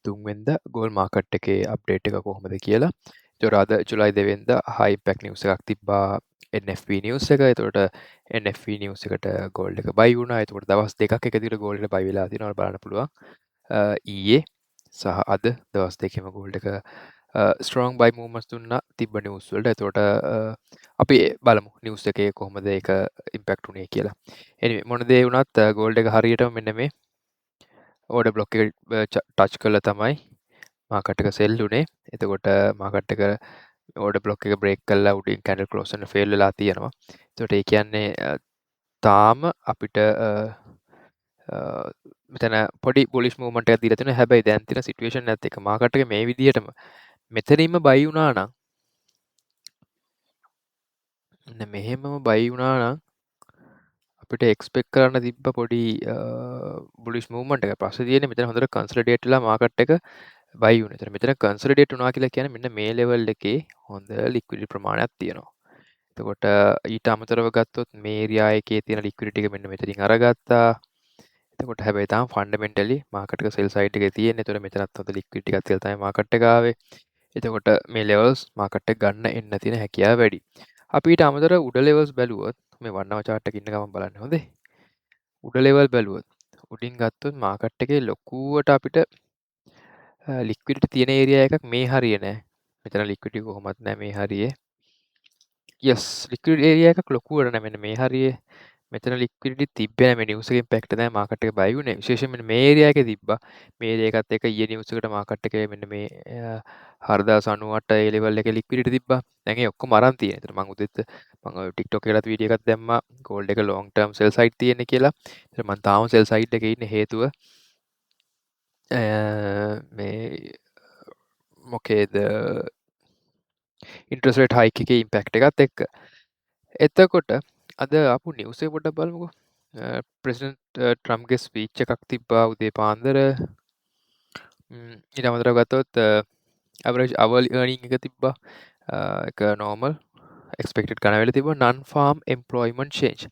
3 වෙනිදා gold market එකේ update එක කොහොමද කියලා. ඒතකොට අද ජුලයි 2 වෙනිදා හයි ඉම්පැක්ට් නිවුස් එකක් තිබ්බා NFP නිවුස් එක. ඒතකොට NFP නිවුස් එකට ගෝල්ඩ් එක බයි වුණා. ඒතකොට දවස් දෙකක් එක දිගට ගෝල්ඩ් එක බයි වෙලා තියෙනවා බලන්න පුළුවන්. ඊයේ සහ අද දවස් දෙකෙම ගෝල්ඩ් එක ස්ට්‍රෝං බයි මූව්මන්ට්ස් දුන්නා තිබ්බ නිවුස් වලට. ඒතකොට අපි බලමු නිවුස් එකේ කොහොමද ඒක ඉම්පැක්ට් උනේ කියලා. anyway මොන දේ වුණත් ගෝල්ඩ් එක හරියටම මෙන්න මේ ඕඩර් බ්ලොක් එක ටච් කරලා තමයි මාකට් එක සෙල් උනේ. එතකොට මාකට් එක ඕඩර් බ්ලොක් එක බ්‍රේක් කරලා උඩින් කැන්ඩල් ක්ලෝස් වෙන ෆේල් වෙලා තියෙනවා. එතකොට ඒ කියන්නේ තාම අපිට මෙතන පොඩි බුලිෂ් මූව්මන්ට් එකක් දීලා තියෙනවා. හැබැයි දැන් තියෙන සිටුේෂන් එකත් එක්ක මාකට් එක මේ විදිහටම මෙතනින්ම බයි වුණා නම් මෙන්න මෙහෙමම බයි වුණා නම් අපිට එක්ස්පෙක්ට් කරන්න තිබ්බ පොඩි බුලිෂ් මූව්මන්ට් එකක්. පස්සේ තියෙන්නේ මෙතන හොඳට කන්සොලිඩේට් වෙලා මාකට් එක බයි වුණා. එතන මෙතන කන්සොලිඩේට් වුණා කියලා කියන්නේ මෙන්න මේ ලෙවල් එකේ හොඳ ලික්විඩිටි ප්‍රමාණයක් තියෙනවා. එතකොට ඊට අමතරව ගත්තොත් මේ ඒරියා එකේ තියෙන ලික්විඩිටි එක මෙන්න මෙතනින් අරගත්තා. එතකොට හැබැයි තාම ෆන්ඩමෙන්ටලි මාකට් එක සෙල් සයිඩ් එකේ තියෙන්නේ. එතකොට මෙතනත් හොඳ ලික්විඩිටි එකක් තියලා තමයි මාකට් එක ආවේ. එතකොට මේ ලෙවල්ස් මාකට් එක ගන්න එන්න තියෙන හැකියාව වැඩි. අපි ඊට අමතරව උඩ ලෙවල්ස් බැලුවොත් මේ 1 hour chart එකේ ඉන්න ගමන් බලන්න හොඳේ. උඩ ලෙවල් බැලුවොත් උඩින් ගත්තොත් මාකට් එකේ ලොකුවට අපිට ලික්විඩිටි තියෙන ඒරියා එකක් මේ හරිය නෑ. මෙතන ලික්විඩිටි කොහොමත් නෑ මේ හරියේ. යස් ලික්විඩ් ඒරියා එකක් ලොකුවට නෑ මෙන්න මේ හරියේ. මෙතන ලික්විඩිටි තිබ්බේ නෑ මේ නිවුස් එකේ ඉම්පැක්ට් තමයි මාකට් එක බයි වුනේ. විශේෂයෙන් මෙන්න මේ ඒරියා එකේ තිබ්බා. මේ ඒරියා එකත් එක්ක ඊයේ නිවුස් එකට මාකට් එකේ මෙන්න මේ 4098 ඒ ලෙවල් එකේ ලික්විඩිටි තිබ්බා. දැන් ඒ ඔක්කොම අරන් තියෙනවා. ඒතර මම උදේත් මම ඔය TikTok එකේලත් වීඩියෝ එකක් දැම්මා ගෝල්ඩ් එක ලොන්ග් ටර්ම් සෙල් සයිඩ් තියෙන්නේ කියලා. ඒතර මම තාම සෙල් සයිඩ් එකේ ඉන්නේ හේතුව මේ මොකේද ඉන්ට්‍රස්ට් රේට් හයික් එකේ ඉම්පැක්ට් එකත් එක්ක. එතකොට අද ආපු නිවුස් එක පොඩ්ඩක් බලමුකෝ. ප්‍රෙසිඩන්ට් ට්‍රම්ප්ගේ ස්පීච් එකක් තිබ්බා උදේ පාන්දර. ඊට අමතරව ගත්තොත් ඇවරේජ් අවර්ලි අර්නින් එක තිබ්බා. ඒක නෝමල් එක්ස්පෙක්ටඩ් ගණන් වෙලා තිබ්බා non farm employment change.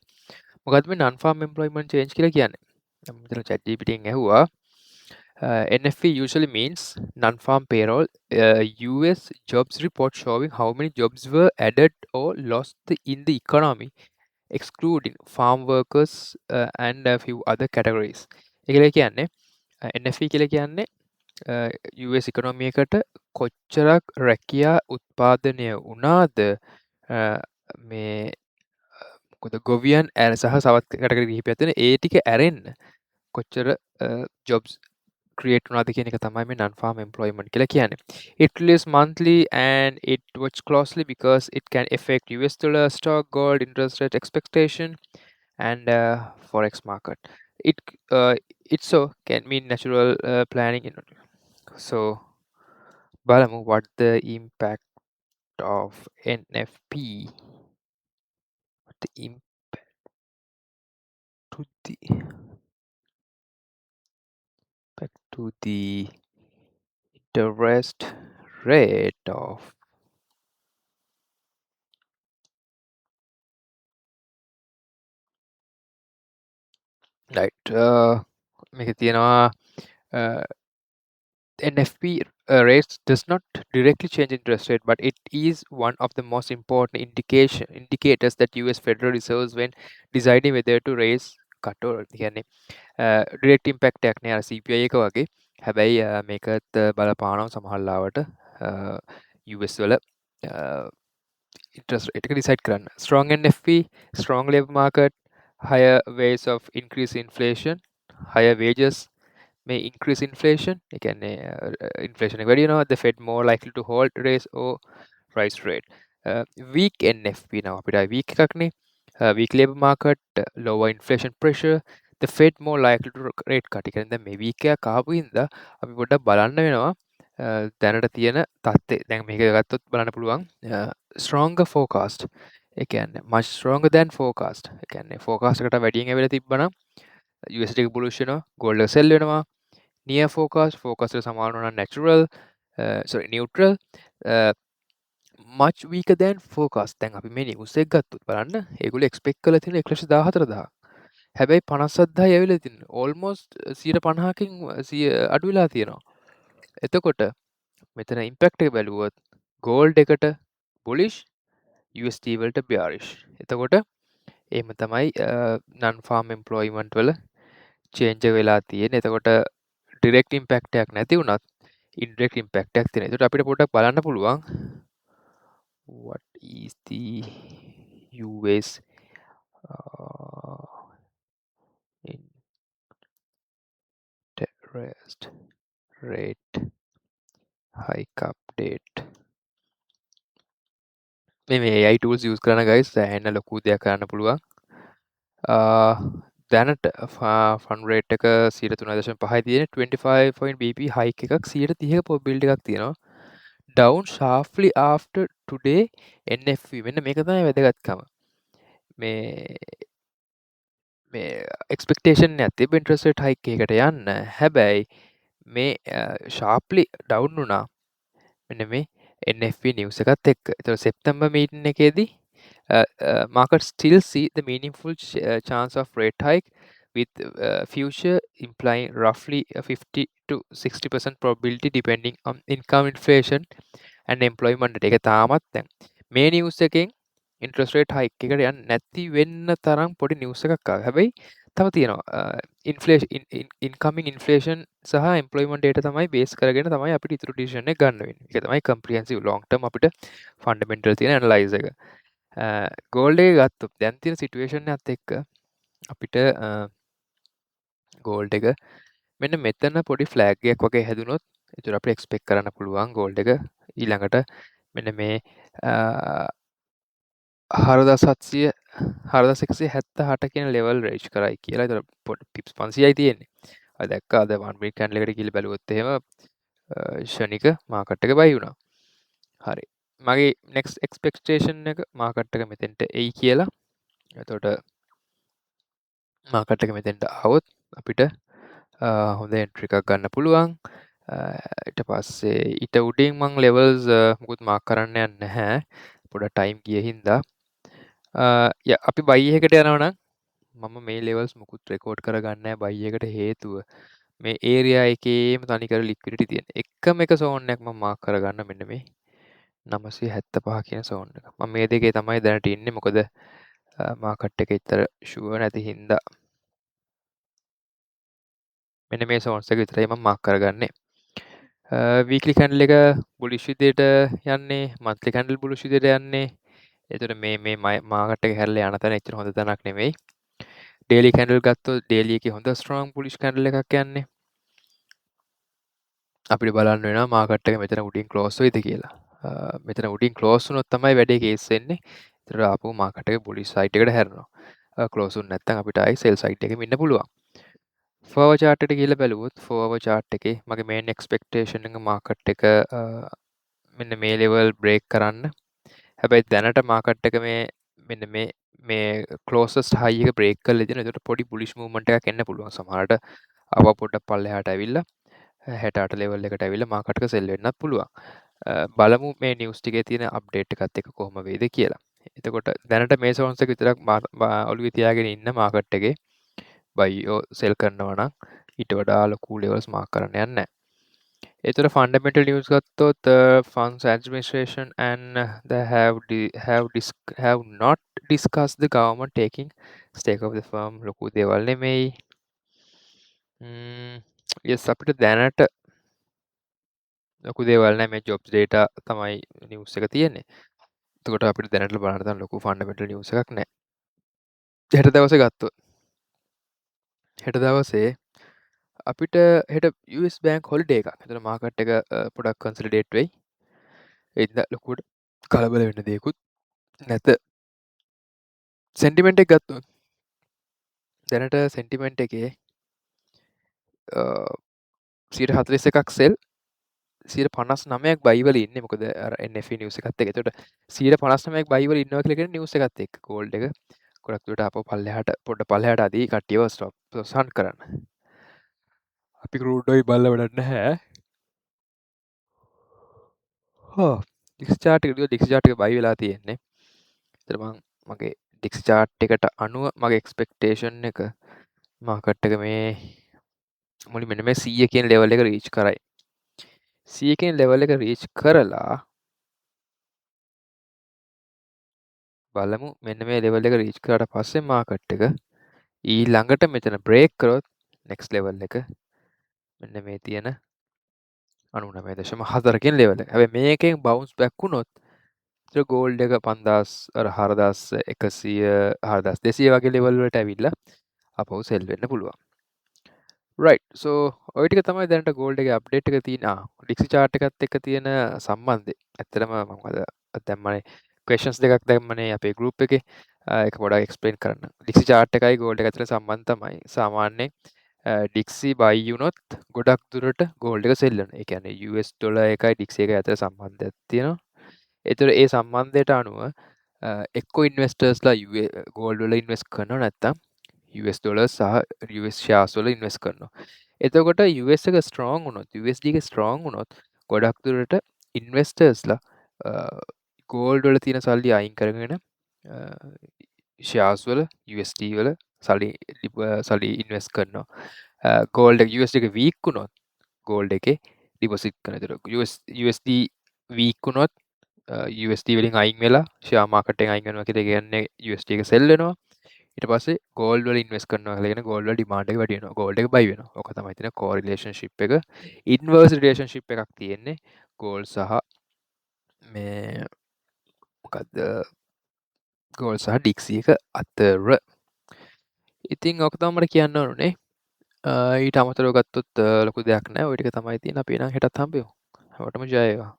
මොකද්ද මේ non farm employment change කියලා කියන්නේ? මම මෙතන chat GPT එකෙන් ඇහුවා NFP usually means non-farm payroll. US jobs report showing how many jobs were added or lost in the economy, excluding farm workers and a few other categories. ඒකල කියන්නේ NFP කියලා කියන්නේ US economy එකට කොච්චරක් රැකියා උත්පාදනය වුණාද මේ මොකද ගොවියන් සහ සවත් කැටගරි කිහිපයක් තියෙන ඒ ටික ඇරෙන්න කොච්චර ජොබ්ස් ක්‍රියේට් වුණාද කියන එක තමයි මේ non-farm employment කියලා කියන්නේ. It releases monthly and it watch closely because it can affect US dollar, stock, gold, interest rate expectation and forex market. It it so can mean natural planning. So බලමු what the impact of NFP. What the impact to the interest rate of right මේක තියෙනවා NFP rates does not directly change interest rate, but it is one of the most important indicators that US Federal Reserve when deciding whether to raise cut or කියන්නේ direct impact එකක් නේ අර CPI එක වගේ. හැබැයි මේකත් බලපානවා සමහර ලාවට US වල interest rate එක decide කරන්න. Strong NFP, strong labor market, higher ways of increase inflation, higher wages may increase inflation. ඒ කියන්නේ inflation එක වැඩි වෙනවා. The Fed more likely to hold, raise or rise rate. Weak NFP now අපිට weak එකක්නේ. Weak labor market, lower inflation pressure. The Fed more likely to rate cut. ඒ කියන්නේ දැන් මේ weak එකක් ආපු හින්දා අපි පොඩ්ඩක් බලන්න වෙනවා දැනට තියෙන තත්ත්වය. දැන් මේක ගත්තොත් බලන්න පුළුවන් stronger forecast. ඒ කියන්නේ much stronger than forecast. ඒ කියන්නේ forecast එකට වැඩියෙන් ඇවිල්ලා තිබ්බනම් USD එක bullish වෙනවා, gold එක sell වෙනවා. Near forecast එක සමාන වුණා natural neutral much weaker than forecast. දැන් අපි මේ නිවුස් එක ගත්තොත් බලන්න ඒගොල්ලෝ එක්ස්පෙක්ට් කරලා තියෙන 1,14,000. හැබැයි 57,000 ඇවිල්ලා තියෙනවා. almost 50%කින් අඩු වෙලා තියෙනවා. එතකොට මෙතන ඉම්පැක්ට් එක බැලුවොත් ගෝල්ඩ් එකට බුලිෂ් USD වලට bearish. එතකොට එහෙම තමයි non farm employment වල change වෙලා තියෙන්නේ. එතකොට direct impact එකක් නැති වුණත් indirect impact එකක් තියෙනවා. එතකොට අපිට පොඩ්ඩක් බලන්න පුළුවන් what is the US interest rate hike update. මේ AI tools use කරන guys සෑහෙන ලොකු දෙයක් කරන්න පුළුවන්. දැනට ෆන් රේට් එක 3.5යි තියෙන 25 BP හයික් එකක් 130ක probability එකක් තියෙනවා. down sharply after today NFP මෙන්න මේක තමයි වැදගත්කම. මේ expectation එකක් තිබ්බ interest rate hike එකකට යන්න. හැබැයි මේ sharply down වුණා. මෙන්න මේ NFP news එකත් එක්ක. ඒතකොට සෙප්තැම්බර් meeting එකේදී market still see the meaningful chance of rate hike with future implying roughly a 50 to 60% probability depending on income inflation and employment එක තාමත් දැන් මේ නිවුස් එකෙන් interest rate hike එකට යන්නේ නැති වෙන්න තරම් පොඩි නිවුස් එකක් ආවා. හැබැයි තව තියෙනවා incoming inflation සහ employment data තමයි බේස් කරගෙන තමයි අපිට ඉතුරු decision එක ගන්න වෙන්නේ. ඒක තමයි comprehensive long term අපිට fundamental තියෙන analyze එක. ගෝල්ඩ් එක ගත්තොත් දැන් තියෙන සිටුේෂන් එකත් එක්ක අපිට ගෝල්ඩ් එක මෙන්න මෙතන පොඩි ෆ්ලෑග් එකක් වගේ හැදුනොත් ඒතර අපිට එක්ස්පෙක්ට් කරන්න පුළුවන් ගෝල්ඩ් එක ඊළඟට මෙන්න මේ 4700 4178 කියන ලෙවල් රේජ් කරයි කියලා. ඒතර පිප්ස් 500යි තියෙන්නේ. අද දැක්කා අද 1 මිනිත් කැන්ඩල් එකට ගිහලා බැලුවොත් එහෙම ෂණික මාකට් එක බයි වුණා. හරි. මගේ නෙක්ස්ට් එක්ස්පෙක්ටේෂන් එක මාකට් එක මෙතෙන්ට එයි කියලා. එතකොට මාකට් එක මෙතෙන්ට આવොත් අපිට හොඳ එන්ට්‍රි එකක් ගන්න පුළුවන්. ඊට පස්සේ ඊට උඩින් මං ලෙවල්ස් මුකුත් මාක් කරන්න යන්නේ නැහැ. පොඩ ටයිම් ගිය හින්දා. අපි බයි එකට යනවා නම් මම මේ ලෙවල්ස් මුකුත් රෙකෝඩ් කරගන්න නැහැ බයි එකට හේතුව මේ ඒරියා එකේම තනිකර ලික්විඩිටි තියෙන. එකම එක සෝන් එකක් මම මාක් කරගන්න මෙන්න මේ 975 කියන සෝන් එක. මම මේ දෙකේ තමයි දැනට ඉන්නේ මොකද මාකට් එක ඉතර ෂුවර් නැති හින්දා. මෙන්න මේ සෝන්ස් එක විතරයි මම මාක් කරගන්නේ. වීක්ලි කැන්ඩල් එක බුලිෂ් විදියට යන්නේ, මන්ත්ලි කැන්ඩල් බුලිෂ් විදියට යන්නේ. එතකොට මේ මාකට් එක හැරලා යන තැන එච්චර හොඳ තැනක් නෙමෙයි. ඩේලි කැන්ඩල් ගත්තොත් ඩේලි එකේ හොඳ ස්ට්‍රෝං බුලිෂ් කැන්ඩල් එකක් යන්නේ. අපිට බලන්න වෙනවා මාකට් එක මෙතන උඩින් ක්ලෝස් වෙයිද කියලා. මෙතන උඩින් ක්ලෝස් වුණොත් තමයි වැඩේ කේස් වෙන්නේ. ඒතර ආපහු මාකට් එක බුලිෂ් සයිඩ් එකට හැරෙනවා. ක්ලෝස් වුනේ නැත්නම් අපිට ආයි සෙල් සයිඩ් එකෙම ඉන්න පුළුවන්. ෆෝවර් chart එකට ගිහලා බැලුවොත් ෆෝවර් chart එකේ මගේ මේන් එක්ස්පෙක්ටේෂන් එක මාකට් එක මෙන්න මේ ලෙවල් බ්‍රේක් කරන්න. හැබැයි දැනට මාකට් එක මෙන්න මේ ක්ලෝසස්ට් හයි එක බ්‍රේක් කරලා ඉතින් ඒකට පොඩි බුලිෂ් මූව්මන්ට් එකක් එන්න පුළුවන්. සමහරට ආපහු පොඩ්ඩක් පල්ලෙහාට ඇවිල්ලා 68 ලෙවල් එකට ඇවිල්ලා මාකට් එක සෙල් වෙන්නත් පුළුවන්. බලමු මේ නිවුස් ටිකේ තියෙන අප්ඩේට් එකත් එක්ක කොහොම වෙයිද කියලා. එතකොට දැනට මේ සෝන්ස් එක විතරක් ඔළුවේ තියාගෙන ඉන්න මාකට් එකේ බයිෝ සෙල් කරනවා නම් ඊට වඩා ලොකු ලෙවල්ස් මාක් කරන්න යන්නේ නැහැ. ඒතර fundamental news ගත්තොත් funds administration and they have not discussed the government taking stake of the firm ලොකු දේවල් නෙමෙයි. yes අපිට දැනට ලොකු දේවල් නැහැ මේ jobs data තමයි news එක තියෙන්නේ. එතකොට අපිට දැනට බලන්න තරම් ලොකු fundamental news එකක් නැහැ. හෙට දවසේ ගත්තොත් හෙට දවසේ අපිට හෙට US බෑන්ක් හොලිඩේ එකක්. එතන මාකට් එක පොඩක් කන්සොලිඩේට් වෙයි. ඒ හින්දා ලොකුවට කලබල වෙන්න දෙයක්වත් නැත. සෙන්ටිමන්ට් එක ගත්තොත් දැනට සෙන්ටිමන්ට් එකේ 141ක් සෙල් 159ක් බයි වල ඉන්නේ. මොකද අර NFE නිවුස් එකත් එක්ක. එතකොට 159ක් බයි වල ඉන්නවා කියලා කියන නිවුස් එකත් එක්ක ගෝල්ඩ් එක ගොඩක් දුරට ආපහු පල්ලෙහාට අදී කට්ටියව ස්ටොප් සන් කරන්න. අපි ක්‍රූඩ් ඔයි බලලා වැඩක් නැහැ. ඩික්ස් චාර්ට් එක දුව ඩික්ස් චාර්ට් එක බයි වෙලා තියෙන්නේ. ඒතර මගේ ඩික්ස් චාර්ට් එකට අනුව මගේ එක්ස්පෙක්ටේෂන් එක මාකට් එක මේ මුලින් මෙන්න මේ 100 කියන ලෙවල් එක රීච් කරයි. C එකෙන් ලෙවල් එක රීච් කරලා බලමු මෙන්න මේ ලෙවල් එක රීච් කරාට පස්සේ මාකට් එක ඊළඟට මෙතන බ්‍රේක් කරොත් නෙක්ස්ට් ලෙවල් එක මෙන්න මේ තියෙන 99.4 කින් ලෙවල් එක. හැබැයි මේකෙන් බවුන්ස් බැක් වුණොත් ගෝල්ඩ් එක 4100 4200 වගේ ලෙවල් වලට ඇවිල්ලා අපහු සෙල් වෙන්න පුළුවන්. රයිට්. සෝ ඔය ටික තමයි දැනට ගෝල්ඩ් එකේ අප්ඩේට් එක තියෙන ඩික්සි chart එකත් එක්ක තියෙන සම්බන්ධය. ඇත්තටම මම අද දැම්මනේ questions දෙකක් දැම්මනේ අපේ group එකේ. ඒක පොඩ්ඩක් explain කරන්න. ඩික්සි chart එකයි ගෝල්ඩ් එක අතර සම්බන්ධ තමයි. සාමාන්‍යයෙන් ඩික්සි buy වුණොත් ගොඩක් දුරට ගෝල්ඩ් එක සෙල් වෙනවා. ඒ කියන්නේ US ඩොලර් එකයි ඩික්සි එකයි අතර සම්බන්ධයක් තියෙනවා. ඒතර ඒ සම්බන්ධයට අනුව එක්කෝ ඉන්වෙස්ටර්ස්ලා ගෝල්ඩ් වල ඉන්වෙස්ට් කරනවා නැත්නම් US ඩොලර් සහ US ෂෙයාර්ස් වල ඉන්වෙස්ට් කරනවා. එතකොට US එක ස්ට්‍රෝං වුණොත් USD එක ස්ට්‍රෝං වුණොත් ගොඩක් දුරට ඉන්වෙස්ටර්ස්ලා ගෝල්ඩ් වල තියෙන සල්ලි අයින් කරගෙන ෂෙයාර්ස් වල USD වල සල්ලි ඉන්වෙස්ට් කරනවා. ගෝල්ඩ් එක USD එක වීක් වුණොත් ගෝල්ඩ් එකේ ඩිපොසිට් කරන. එතකොට USD වීක් වුණොත් USD වලින් අයින් වෙලා ෂෙයා මාකට් එකෙන් අයින් වෙනවා කියලා කියන්නේ USD එක සෙල් වෙනවා. ඊට පස්සේ ගෝල්ඩ් වල ඉන්වෙස්ට් කරනවා කියලා කියන්නේ ගෝල්ඩ් වල ඩිමාන්ඩ් එක වැඩි වෙනවා. ගෝල්ඩ් එක බයි වෙනවා. ඕක තමයි තියෙන කෝරිලේෂන්ෂිප් එක. ඉන්වර්ස් රිලේෂන්ෂිප් එකක් තියෙන්නේ ගෝල්ඩ් සහ මේ මොකද්ද ගෝල්ඩ් සහ ඩික්සි එක අතර. ඉතින් ඕක තමයි මට කියන්න ඕනේ. ඊට අමතරව ගත්තොත් ලොකු දෙයක් නැහැ. ওই ටික තමයි තියෙන්නේ. අපි එහෙනම් හෙටත් හම්බෙමු. හැමෝටම ජය වේවා.